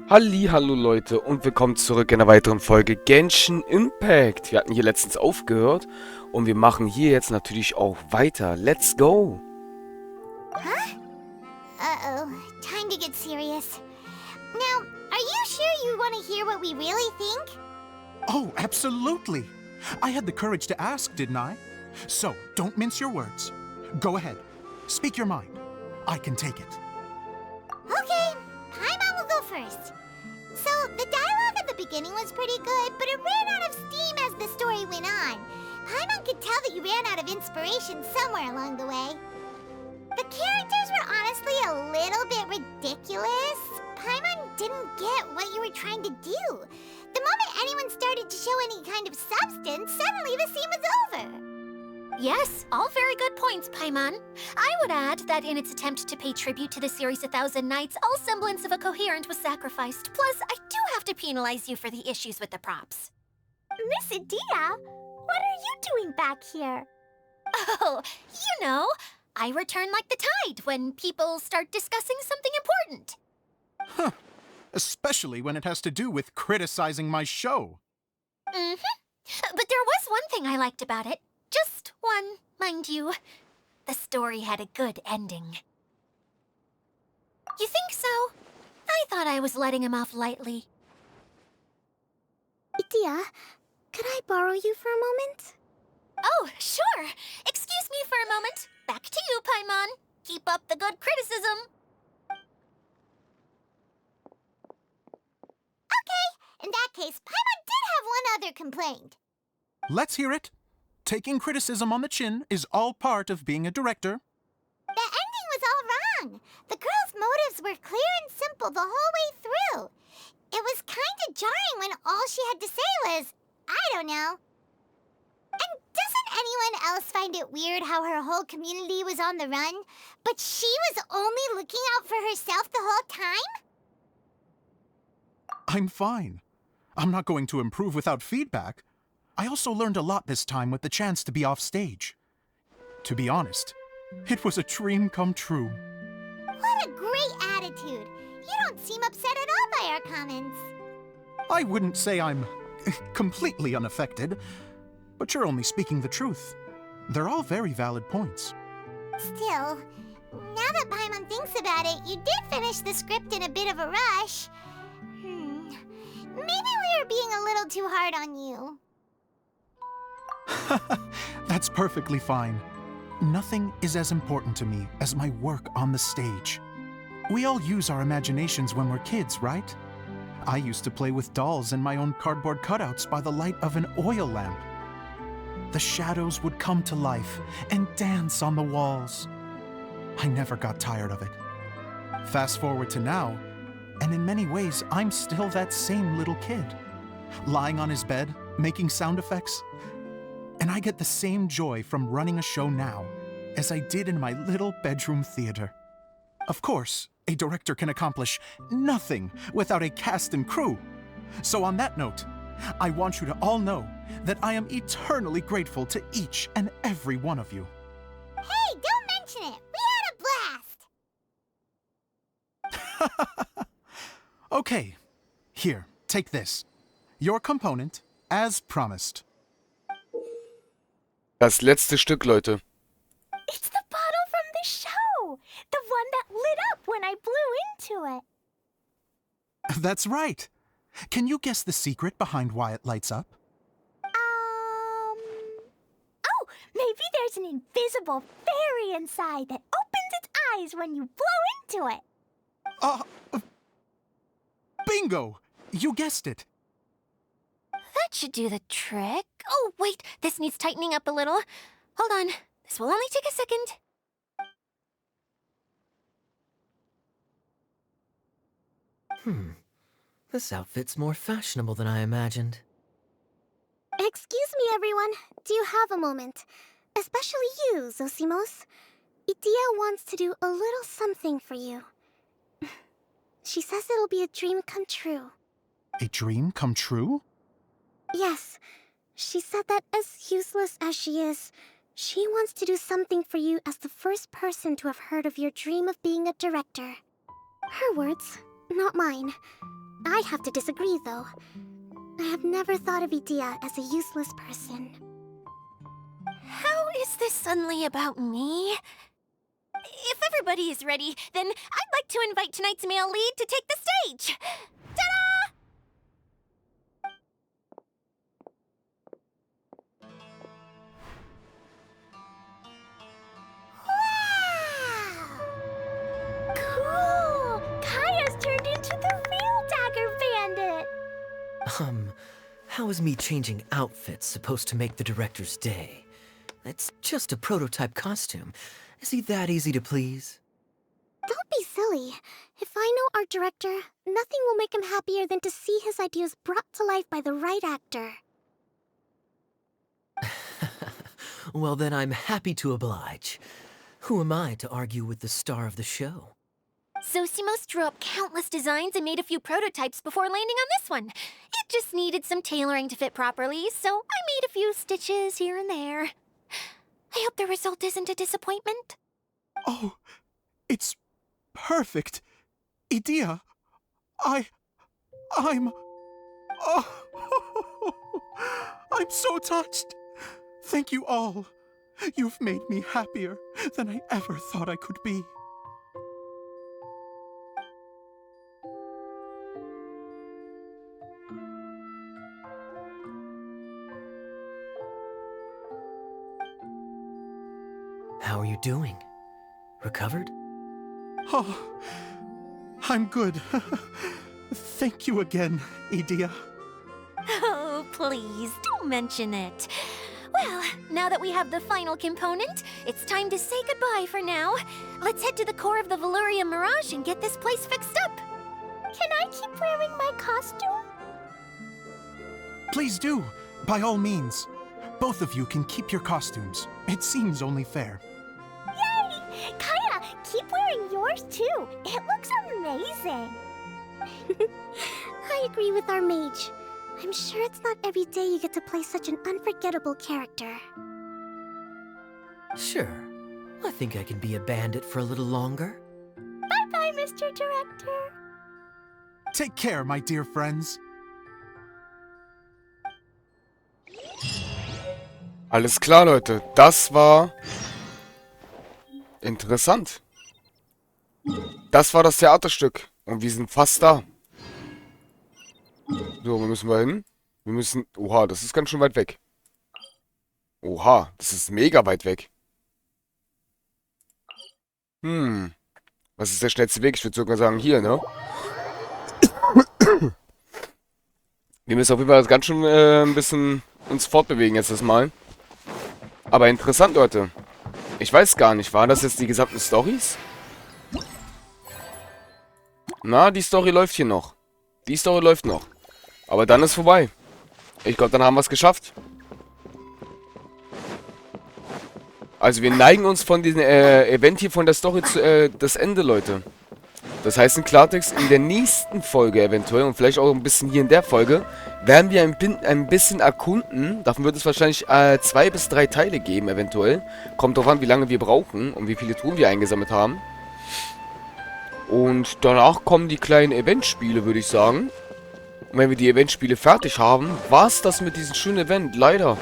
Hallo Leute und willkommen zurück in einer weiteren Folge Genshin Impact. Wir hatten hier letztens aufgehört und wir machen hier jetzt natürlich auch weiter. Let's go! Huh? Uh-oh. Time to get serious. Now, are you sure you want to hear what we really think? Oh, absolutely. I had the courage to ask, didn't I? So, don't mince your words. Go ahead. Speak your mind. I can take it. Okay, Paimon will go first. So, the dialogue at the beginning was pretty good, but it ran out of steam as the story went on. Paimon could tell that you ran out of inspiration somewhere along the way. The characters were honestly a little bit ridiculous. Paimon didn't get what you were trying to do. The moment anyone started to show any kind of substance, suddenly the scene was over. Yes, all very good points, Paimon. I would add that in its attempt to pay tribute to the series 1,000 Nights, all semblance of a coherent was sacrificed. Plus, I do have to penalize you for the issues with the props. Miss Idyias, what are you doing back here? Oh, you know, I return like the tide when people start discussing something important. Huh. Especially when it has to do with criticizing my show. But there was one thing I liked about it. Just one, mind you. The story had a good ending. You think so? I thought I was letting him off lightly. Idyias, could I borrow you for a moment? Oh, sure. Excuse me for a moment. Back to you, Paimon. Keep up the good criticism. Okay, in that case, Paimon did have one other complaint. Let's hear it. Taking criticism on the chin is all part of being a director. The ending was all wrong. The girl's motives were clear and simple the whole way through. It was kind of jarring when all she had to say was, I don't know. And doesn't anyone else find it weird how her whole community was on the run, but she was only looking out for herself the whole time? I'm fine. I'm not going to improve without feedback. I also learned a lot this time with the chance to be off stage. To be honest, it was a dream come true. What a great attitude. You don't seem upset at all by our comments. I wouldn't say I'm completely unaffected, but you're only speaking the truth. They're all very valid points. Still, now that Paimon thinks about it, you did finish the script in a bit of a rush. Maybe we were being a little too hard on you. That's perfectly fine. Nothing is as important to me as my work on the stage. We all use our imaginations when we're kids, right? I used to play with dolls and my own cardboard cutouts by the light of an oil lamp. The shadows would come to life and dance on the walls. I never got tired of it. Fast forward to now, and in many ways, I'm still that same little kid, lying on his bed, making sound effects. And I get the same joy from running a show now as I did in my little bedroom theater. Of course, a director can accomplish nothing without a cast and crew. So on that note, I want you to all know that I am eternally grateful to each and every one of you. Hey, don't mention it. We had a blast. Okay, here, take this. Your component, as promised. Das letzte Stück, Leute. It's the bottle from the show. The one that lit up when I blew into it. That's right. Can you guess the secret behind why it lights up? Oh, maybe there's an invisible fairy inside that opens its eyes when you blow into it. Bingo! You guessed it. That should do the trick. Oh, wait, this needs tightening up a little. Hold on, this will only take a second. This outfit's more fashionable than I imagined. Excuse me, everyone. Do you have a moment? Especially you, Zosimos. Idyias wants to do a little something for you. She says it'll be a dream come true. A dream come true? Yes. She said that as useless as she is, she wants to do something for you as the first person to have heard of your dream of being a director. Her words, not mine. I have to disagree, though. I have never thought of Idyias as a useless person. How is this suddenly about me? If everybody is ready, then I'd like to invite tonight's male lead to take the stage. Ta-da! Wow! Cool! Kaya's turned into the real Dagger Bandit! How is me changing outfits supposed to make the director's day? It's just a prototype costume. Is he that easy to please? Don't be silly. If I know our director, nothing will make him happier than to see his ideas brought to life by the right actor. Well, then I'm happy to oblige. Who am I to argue with the star of the show? Zosimos drew up countless designs and made a few prototypes before landing on this one. It just needed some tailoring to fit properly, so I made a few stitches here and there. I hope the result isn't a disappointment. Oh, it's perfect. Idea, I'm... Oh, I'm so touched. Thank you all. You've made me happier than I ever thought I could be. How are you doing? Recovered? Oh, I'm good. Thank you again, Idea. Oh, please, don't mention it. Well, now that we have the final component, it's time to say goodbye for now. Let's head to the core of the Valyria Mirage and get this place fixed up. Can I keep wearing my costume? Please do, by all means. Both of you can keep your costumes. It seems only fair. Yay! Kaya, keep wearing yours too. It looks amazing. I agree with our mage. I'm sure it's not every day you get to play such an unforgettable character. Sure. I think I can be a bandit for a little longer. Bye-bye, Mr. Director. Take care, my dear friends. Alles klar, Leute. Das war interessant. Das war das Theaterstück. Und wir sind fast da. So, wo müssen wir hin? Wir müssen... Oha, das ist ganz schön weit weg. Oha, das ist mega weit weg. Was ist der schnellste Weg? Ich würde sogar sagen, hier, ne? Wir müssen auf jeden Fall ganz schön ein bisschen uns fortbewegen jetzt das Mal. Aber interessant, Leute. Ich weiß gar nicht, waren das jetzt die gesamten Storys? Na, die Story läuft hier noch. Die Story läuft noch. Aber dann ist vorbei. Ich glaube, dann haben wir es geschafft. Also wir neigen uns von diesem Event hier von der Story zu das Ende, Leute. Das heißt in Klartext, in der nächsten Folge eventuell und vielleicht auch ein bisschen hier in der Folge, werden wir ein bisschen erkunden. Davon wird es wahrscheinlich 2 bis 3 Teile geben, eventuell. Kommt drauf an, wie lange wir brauchen und wie viele Truhen wir eingesammelt haben. Und danach kommen die kleinen Eventspiele, würde ich sagen. Und wenn wir die Eventspiele fertig haben, war es das mit diesem schönen Event. Leider.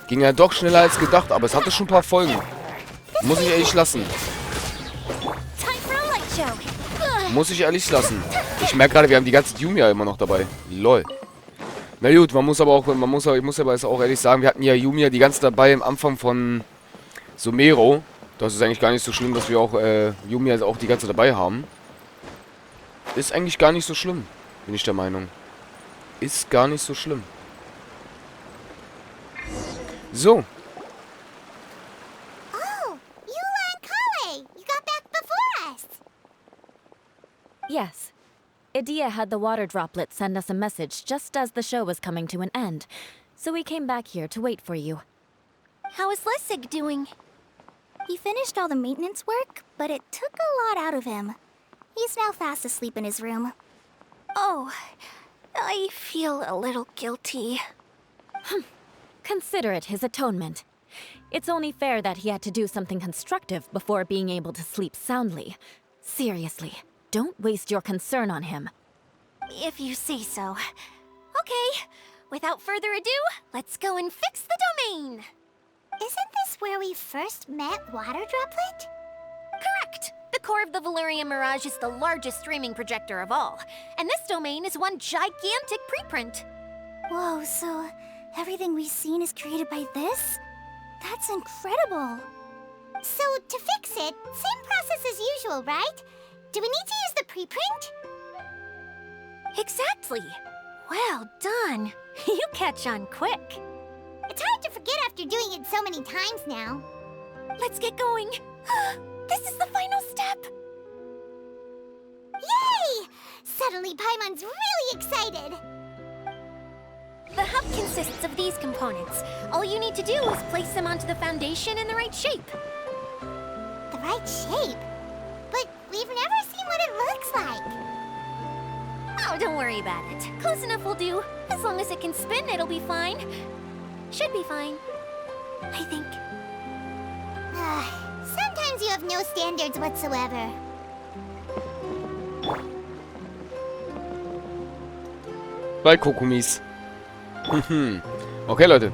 Ging ja doch schneller als gedacht, aber es hatte schon ein paar Folgen. Muss ich ehrlich lassen. Muss ich ehrlich lassen. Ich merke gerade, wir haben die ganze Yumia immer noch dabei. Lol. Na gut, ich muss aber auch ehrlich sagen, wir hatten ja Yumia die ganze dabei am Anfang von Somero. Das ist eigentlich gar nicht so schlimm, dass wir auch Yumia auch die ganze dabei haben. Ist eigentlich gar nicht so schlimm, bin ich der Meinung. Ist gar nicht so schlimm. So. Oh, Eula and Kale, you got back before us. Yes. Idyias had the water droplet send us a message just as the show was coming to an end, so we came back here to wait for you. How is Lessig doing? He finished all the maintenance work, but it took a lot out of him. He's now fast asleep in his room. Oh, I feel a little guilty. Consider it his atonement. It's only fair that he had to do something constructive before being able to sleep soundly. Seriously, don't waste your concern on him. If you say so. Okay, without further ado, let's go and fix the domain. Isn't this where we first met Water Droplet? Correct. The core of the Valyrian Mirage is the largest streaming projector of all, and this domain is one gigantic preprint. Whoa, so everything we've seen is created by this? That's incredible. So, to fix it, same process as usual, right? Do we need to use the preprint? Exactly. Well done. You catch on quick. It's hard to forget after doing it so many times now. Let's get going. This is the final step. Yay! Suddenly Paimon's really excited. The hub consists of these components. All you need to do is place them onto the foundation in the right shape. The right shape? But we've never seen what it looks like. Oh, don't worry about it. Close enough will do. As long as it can spin, it'll be fine. Should be fine. I think. Sometimes you have no standards whatsoever. Bei Kokomis. Okay, Leute.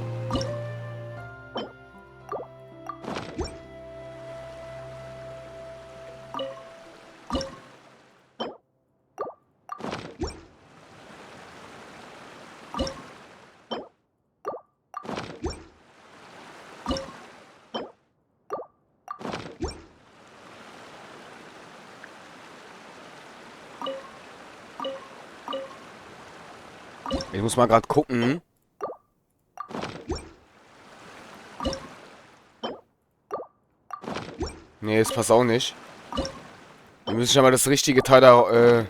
Ich muss mal gerade gucken. Nee, das passt auch nicht. Wir müssen schon mal das richtige Teil da,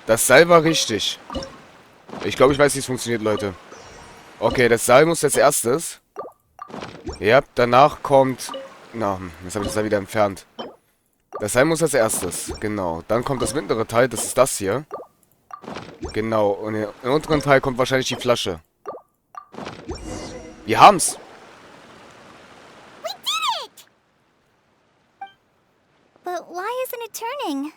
Das Seil war richtig. Ich glaube, ich weiß, wie es funktioniert, Leute. Okay, das Seil muss als erstes. Ja, danach kommt... Na, jetzt habe ich das Seil wieder entfernt. Das Seil muss als erstes, genau. Dann kommt das mittlere Teil, das ist das hier. Genau, und im unteren Teil kommt wahrscheinlich die Flasche. Wir haben's! We did it! But why isn't it turning?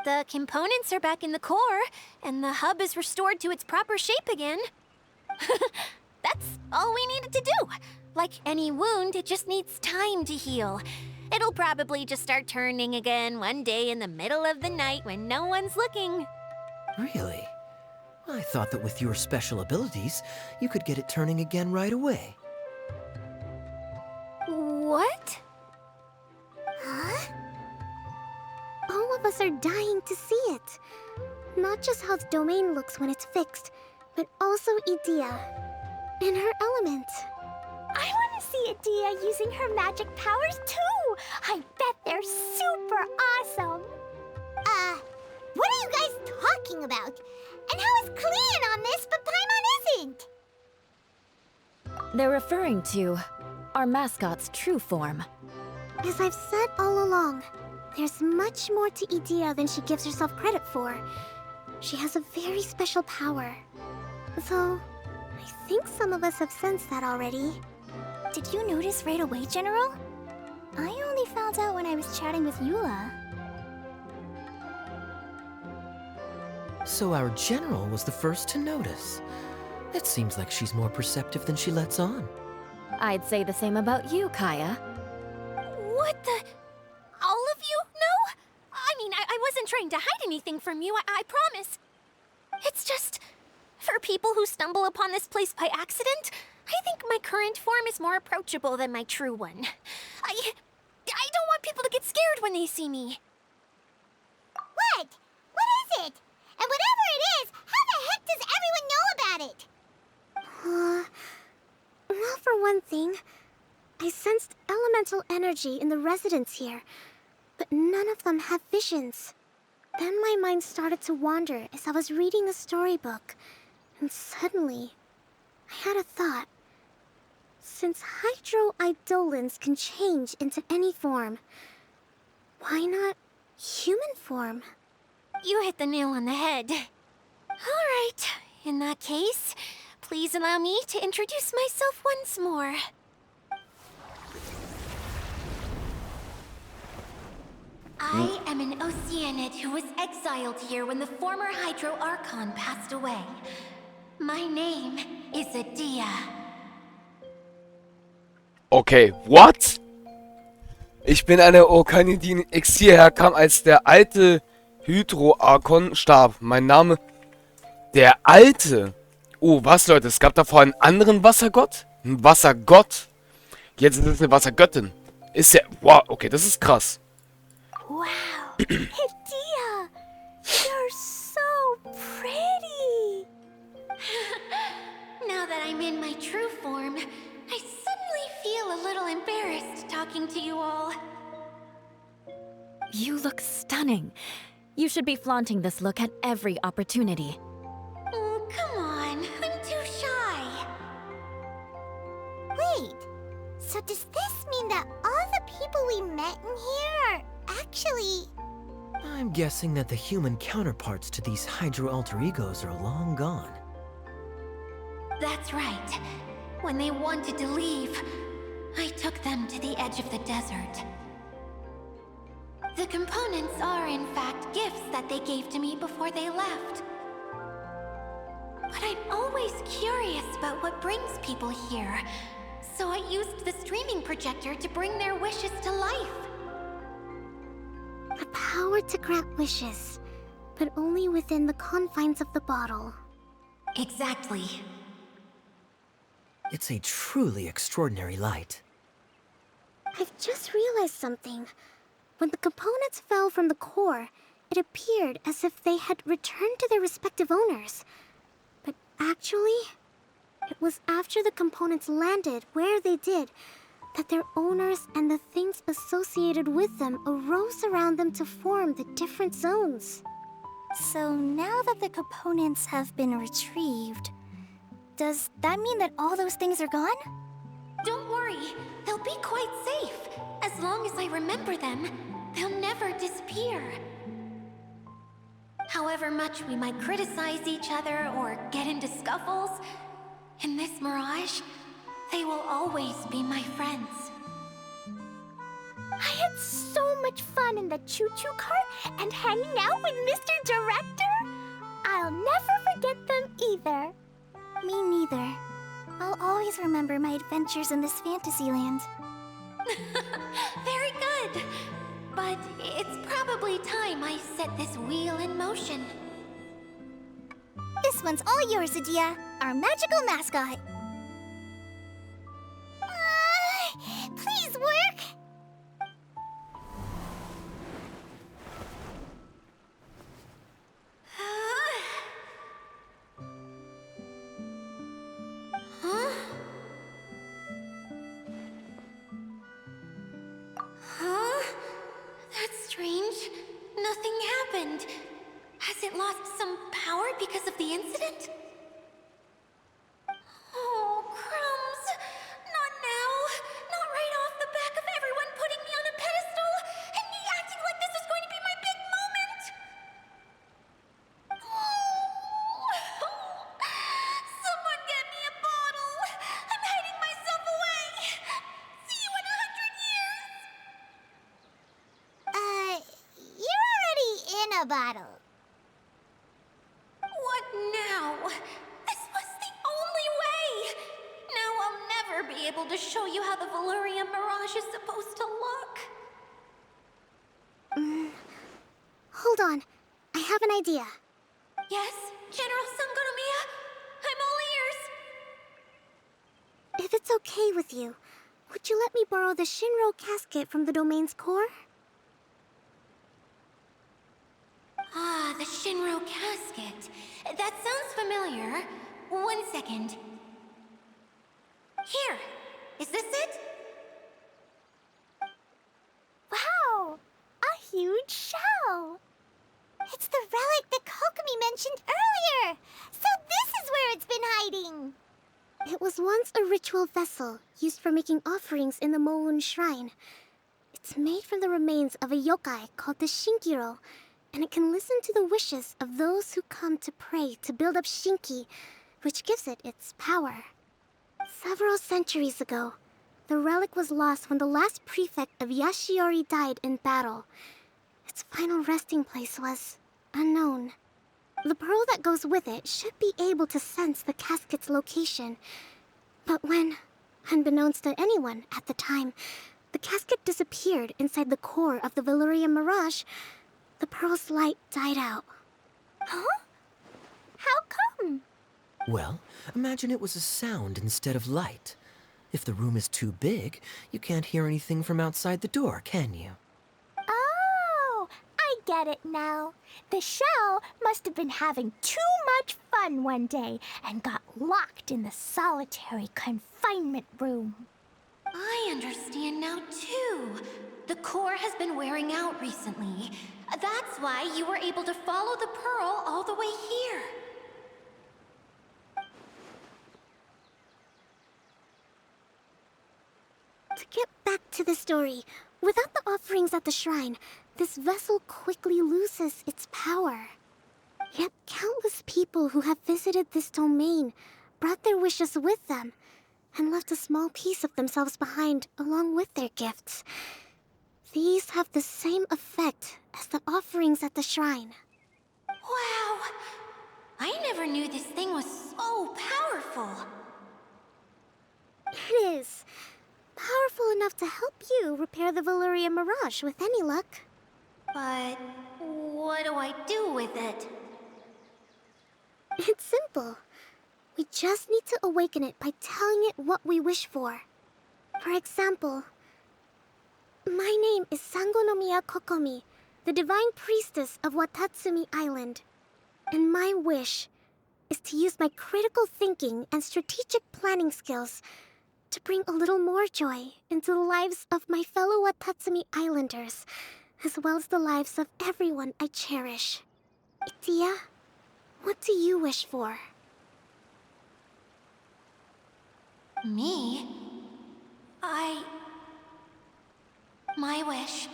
The components are back in the core, and the hub is restored to its proper shape again. That's all we needed to do. Like any wound, it just needs time to heal. It'll probably just start turning again one day in the middle of the night when no one's looking. Really? I thought that with your special abilities, you could get it turning again right away. What? Huh? All of us are dying to see it. Not just how the domain looks when it's fixed, but also Idyias in her element. I want to see Idyias using her magic powers too. I bet they're super awesome. What are you guys talking about? And how is Kleon on this, but Paimon isn't? They're referring to our mascot's true form. As I've said all along, there's much more to Idyias than she gives herself credit for. She has a very special power. Though, I think some of us have sensed that already. Did you notice right away, General? I only found out when I was chatting with Eula. So our general was the first to notice. It seems like she's more perceptive than she lets on. I'd say the same about you, Kaya. What the... All of you? No? I mean, I wasn't trying to hide anything from you, I promise. It's just... For people who stumble upon this place by accident, I think my current form is more approachable than my true one. I don't want people to get scared when they see me. What? What is it? And whatever it is, how the heck does everyone know about it? Well, for one thing, I sensed elemental energy in the residents here, but none of them have visions. Then my mind started to wander as I was reading a storybook, and suddenly, I had a thought. Since hydroidolins can change into any form, why not human form? You hit the nail on the head. All right, in that case, Please allow me to introduce myself once more. I am an Oceanid who was exiled here when the former Hydro Archon passed away. My name is Idyias. Okay, what? Ich bin eine Orkani, die in Exil herkam, als der alte Hydro-Archon starb. Mein Name... Der alte... Oh, was, Leute? Es gab davor einen anderen Wassergott? Ein Wassergott? Jetzt ist es eine Wassergöttin. Ist der... Wow, okay, das ist krass. Wow, Idyias, you're so pretty. Now that I'm in my true form, I suddenly feel a little embarrassed talking to you all. You look stunning. You should be flaunting this look at every opportunity. Oh, come on, I'm too shy. Wait, so does this mean that all the people we met in here are actually... I'm guessing that the human counterparts to these Hydro alter egos are long gone. That's right. When they wanted to leave, I took them to the edge of the desert. The components are, in fact, gifts that they gave to me before they left. But I'm always curious about what brings people here, so I used the streaming projector to bring their wishes to life. The power to grant wishes, but only within the confines of the bottle. Exactly. It's a truly extraordinary light. I've just realized something. When the components fell from the core, it appeared as if they had returned to their respective owners. But actually, it was after the components landed where they did that their owners and the things associated with them arose around them to form the different zones. So now that the components have been retrieved, does that mean that all those things are gone? Don't worry, they'll be quite safe. As long as I remember them, they'll never disappear. However much we might criticize each other or get into scuffles, in this mirage, they will always be my friends. I had so much fun in the choo-choo cart and hanging out with Mr. Director. I'll never forget them either. Me neither. I'll always remember my adventures in this Fantasyland. Very good. But it's probably time I set this wheel in motion. This one's all yours, Idyias, our magical mascot. Please work. Huh? Huh? That's strange. Nothing happened. Has it lost some power because of the incident? Oh, crumbs. Not now. Not right off the back of everyone putting me on a pedestal and me acting like this was going to be my big moment. Someone get me a bottle. I'm hiding myself away. See you in 100 years. You're already in a bottle. What now? This was the only way! Now I'll never be able to show you how the Valyria Mirage is supposed to look. Hold on. I have an idea. Yes, General Sangonomiya? I'm all ears. If it's okay with you, would you let me borrow the Shinro casket from the domain's core? Ah, the Shinro casket. That sounds familiar. 1 second. Here. Is this it? Wow! A huge shell! It's the relic that Kokomi mentioned earlier! So this is where it's been hiding! It was once a ritual vessel used for making offerings in the Moun Shrine. It's made from the remains of a yokai called the Shinkiro, and it can listen to the wishes of those who come to pray to build up Shinki which gives it its power. Several centuries ago, the relic was lost when the last prefect of Yashiori died in battle. Its final resting place was unknown. The pearl that goes with it should be able to sense the casket's location. But when, unbeknownst to anyone at the time, the casket disappeared inside the core of the Valyrian Mirage, the pearl's light died out. Huh? How come? Well, imagine it was a sound instead of light. If the room is too big, you can't hear anything from outside the door, can you? Oh, I get it now. The shell must have been having too much fun one day and got locked in the solitary confinement room. I understand now, too. The core has been wearing out recently. That's why you were able to follow the pearl all the way here. To get back to the story, without the offerings at the shrine, this vessel quickly loses its power. Yet countless people who have visited this domain brought their wishes with them and left a small piece of themselves behind along with their gifts. These have the same effect as the offerings at the shrine. Wow! I never knew this thing was so powerful. It is. Powerful enough to help you repair the Valyrian Mirage with any luck. But what do I do with it? It's simple. We just need to awaken it by telling it what we wish for. For example, my name is Sangonomiya Kokomi, the divine priestess of Watatsumi Island. And my wish is to use my critical thinking and strategic planning skills to bring a little more joy into the lives of my fellow Watatsumi Islanders, as well as the lives of everyone I cherish. Idyias, what do you wish for? Me? My wish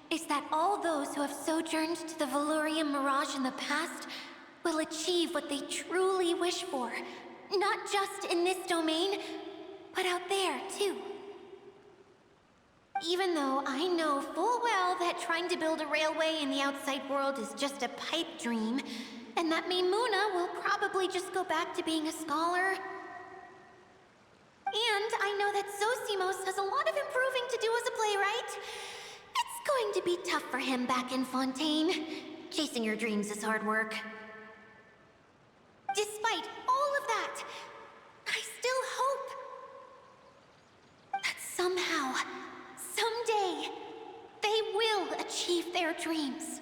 is that all those who have sojourned to the Valyrian Mirage in the past will achieve what they truly wish for. Not just in this domain, but out there, too. Even though I know full well that trying to build a railway in the outside world is just a pipe dream, and that Maimuna will probably just go back to being a scholar. And I know that Zosimos has a lot of improving to do as a playwright. It's going to be tough for him back in Fontaine. Chasing your dreams is hard work. Despite all of that, I still hope that somehow, someday, they will achieve their dreams.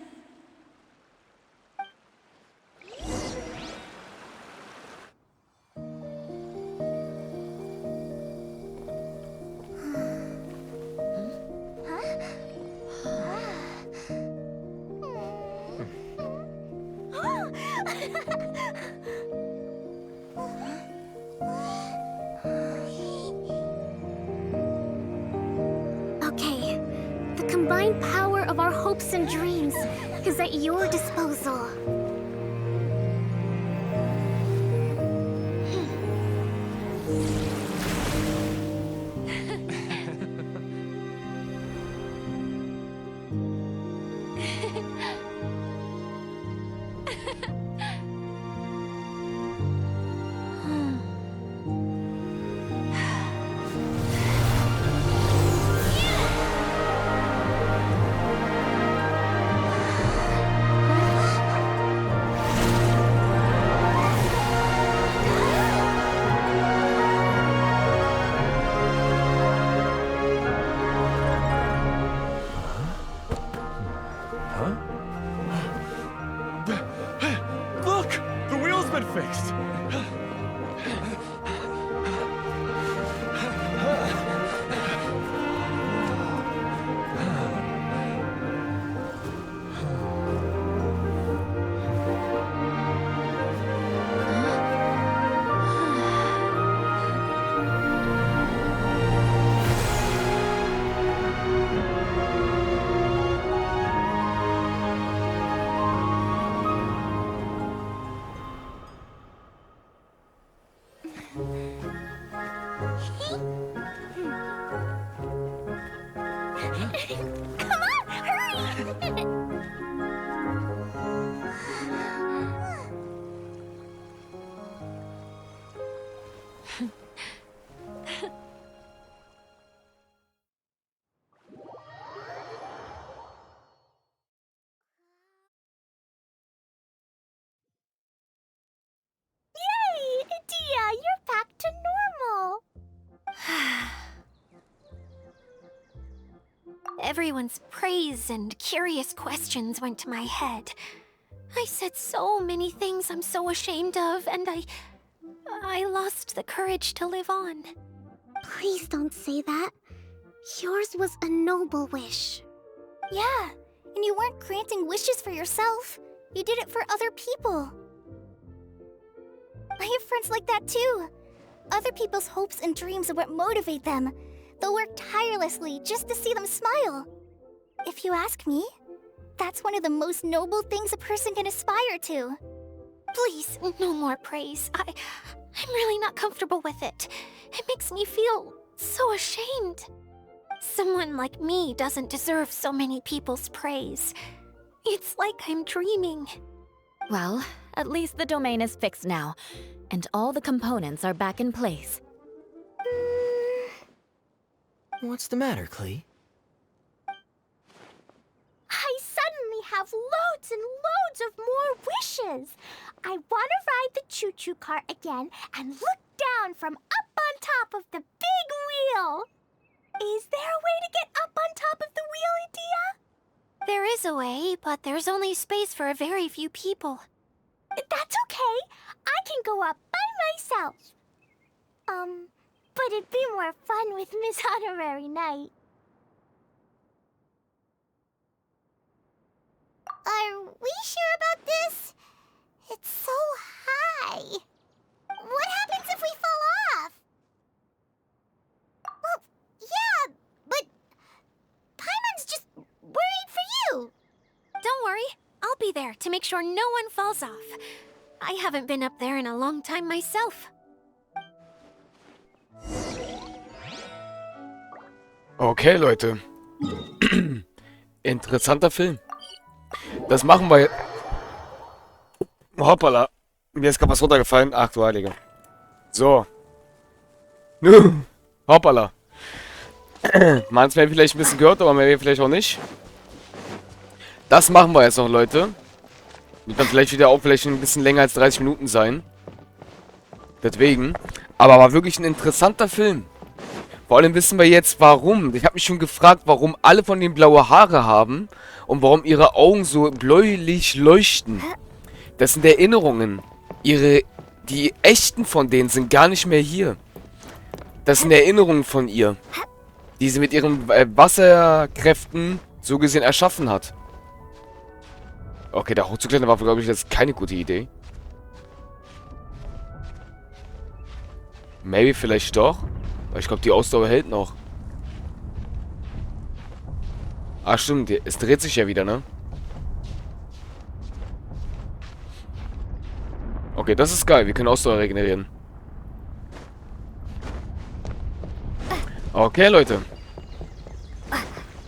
Okay, the combined power of our hopes and dreams is at your disposal. Everyone's praise and curious questions went to my head. I said so many things I'm so ashamed of, and I lost the courage to live on. Please don't say that. Yours was a noble wish. Yeah, and you weren't granting wishes for yourself. You did it for other people. I have friends like that too. Other people's hopes and dreams are what motivate them. They'll work tirelessly just to see them smile. If you ask me, that's one of the most noble things a person can aspire to. Please, no more praise. I'm really not comfortable with it. It makes me feel so ashamed. Someone like me doesn't deserve so many people's praise. It's like I'm dreaming. Well, at least the domain is fixed now, and all the components are back in place. What's the matter, Klee? I suddenly have loads and loads of more wishes. I want to ride the choo-choo cart again and look down from up on top of the big wheel. Is there a way to get up on top of the wheel, Idyias? There is a way, but there's only space for a very few people. That's okay. I can go up by myself. But it'd be more fun with Miss Honorary Knight. Are we sure about this? It's so high. What happens if we fall off? Well, yeah, but Paimon's just worried for you. Don't worry, I'll be there to make sure no one falls off. I haven't been up there in a long time myself. Okay, Leute. Interessanter Film. Das machen wir jetzt. Hoppala. Mir ist gerade was runtergefallen. Ach du Heilige. So. Hoppala. Man hat es mir vielleicht ein bisschen gehört, aber mir vielleicht auch nicht. Das machen wir jetzt noch, Leute. Wird dann vielleicht wieder auch vielleicht ein bisschen länger als 30 Minuten sein. Deswegen. Aber war wirklich ein interessanter Film. Vor allem wissen wir jetzt, warum. Ich habe mich schon gefragt, warum alle von denen blaue Haare haben und warum ihre Augen so bläulich leuchten. Das sind Erinnerungen. Die echten von denen sind gar nicht mehr hier. Das sind Erinnerungen von ihr, die sie mit ihren Wasserkräften so gesehen erschaffen hat. Okay, da hochzuklettern war, glaube ich, jetzt keine gute Idee. Maybe vielleicht doch. Aber ich glaube, die Ausdauer hält noch. Ah, stimmt. Es dreht sich ja wieder, ne? Okay, das ist geil. Wir können Ausdauer regenerieren. Okay, Leute.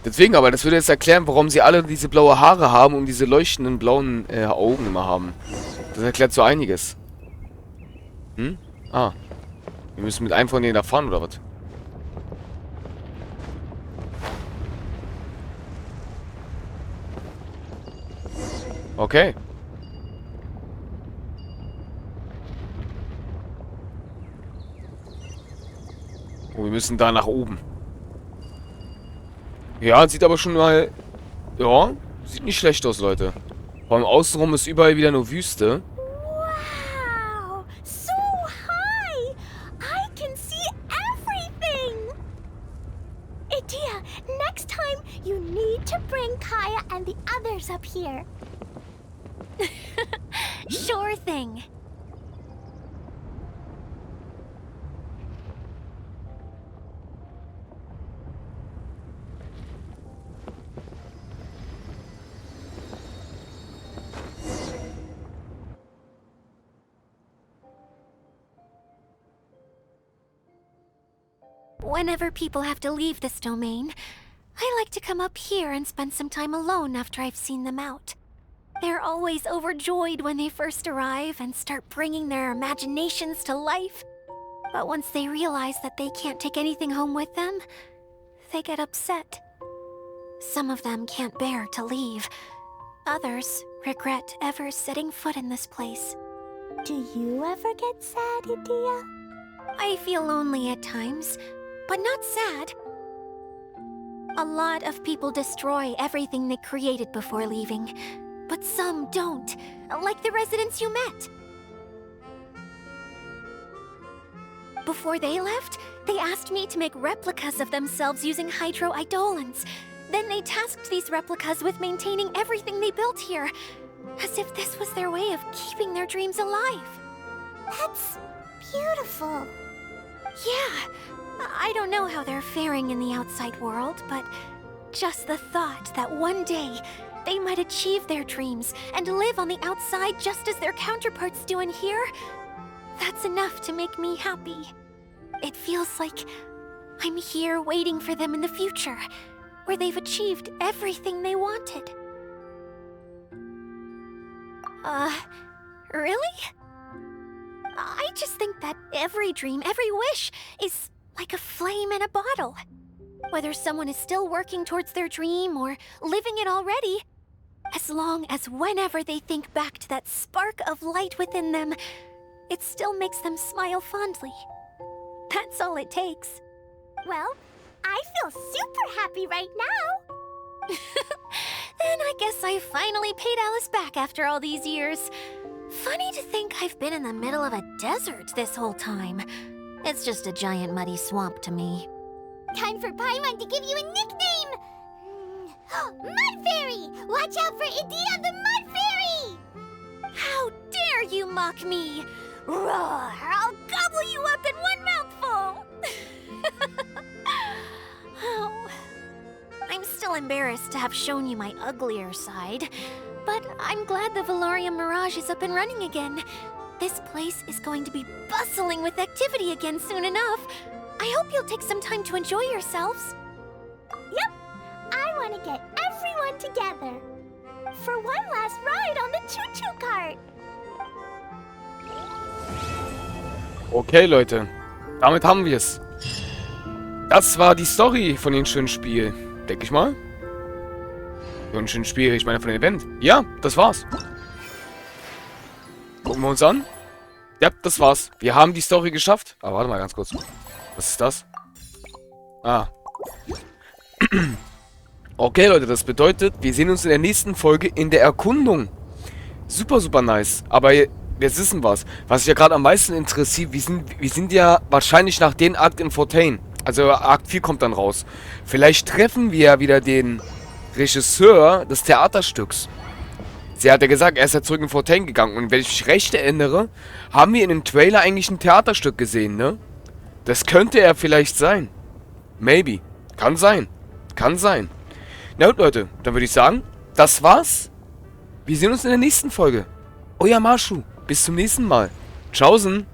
Deswegen aber, das würde jetzt erklären, warum sie alle diese blaue Haare haben und diese leuchtenden blauen Augen immer haben. Das erklärt so einiges. Hm? Ah. Wir müssen mit einem von denen da fahren, oder was? Okay. Oh, wir müssen da nach oben. Ja, sieht aber schon mal... Ja, sieht nicht schlecht aus, Leute. Vor allem außenrum ist überall wieder nur Wüste. Wow, so high! I can see everything! Idea, next time you need to bring Kaya and the others up here. Sure thing. Whenever people have to leave this domain, I like to come up here and spend some time alone after I've seen them out. They're always overjoyed when they first arrive and start bringing their imaginations to life. But once they realize that they can't take anything home with them, they get upset. Some of them can't bear to leave. Others regret ever setting foot in this place. Do you ever get sad, Idyias? I feel lonely at times, but not sad. A lot of people destroy everything they created before leaving, but some don't, like the residents you met. Before they left, they asked me to make replicas of themselves using hydroidolons. Then they tasked these replicas with maintaining everything they built here, as if this was their way of keeping their dreams alive. That's beautiful. Yeah, I don't know how they're faring in the outside world, but just the thought that one day they might achieve their dreams and live on the outside just as their counterparts do in here, that's enough to make me happy. It feels like I'm here waiting for them in the future, where they've achieved everything they wanted. Really? I just think that every dream, every wish, is like a flame in a bottle. Whether someone is still working towards their dream or living it already, as long as whenever they think back to that spark of light within them, it still makes them smile fondly. That's all it takes. Well, I feel super happy right now. Then I guess I finally paid Alice back after all these years. Funny to think I've been in the middle of a desert this whole time. It's just a giant muddy swamp to me. Time for Paimon to give you a nickname! Mud Fairy! Watch out for Idyias the Mud Fairy! How dare you mock me! Roar! I'll gobble you up in one mouthful! Oh, I'm still embarrassed to have shown you my uglier side, but I'm glad the Valorium Mirage is up and running again. This place is going to be bustling with activity again soon enough. I hope you'll take some time to enjoy yourselves. Yep, I want to get everyone together for one last ride on the choo-choo cart. Okay, Leute. Damit haben wir es. Das war die Story von dem schönen Spiel. Denke ich mal. Von dem schönen Spiel, ich meine von dem Event. Ja, das war's. Gucken wir uns an. Ja, das war's. Wir haben die Story geschafft. Aber warte mal ganz kurz. Was ist das? Ah. Okay, Leute, das bedeutet, wir sehen uns in der nächsten Folge in der Erkundung. Super, super nice. Aber jetzt wissen wir's. Was mich ja gerade am meisten interessiert, wir sind ja wahrscheinlich nach dem Akt in Fontaine. Also Akt 4 kommt dann raus. Vielleicht treffen wir ja wieder den Regisseur des Theaterstücks. Sie hat ja gesagt, er ist ja zurück in Fontaine gegangen. Und wenn ich mich recht erinnere, haben wir in dem Trailer eigentlich ein Theaterstück gesehen, ne? Das könnte er vielleicht sein. Maybe. Kann sein. Kann sein. Na gut, Leute. Dann würde ich sagen, das war's. Wir sehen uns in der nächsten Folge. Euer Marschu. Bis zum nächsten Mal. Tschaußen.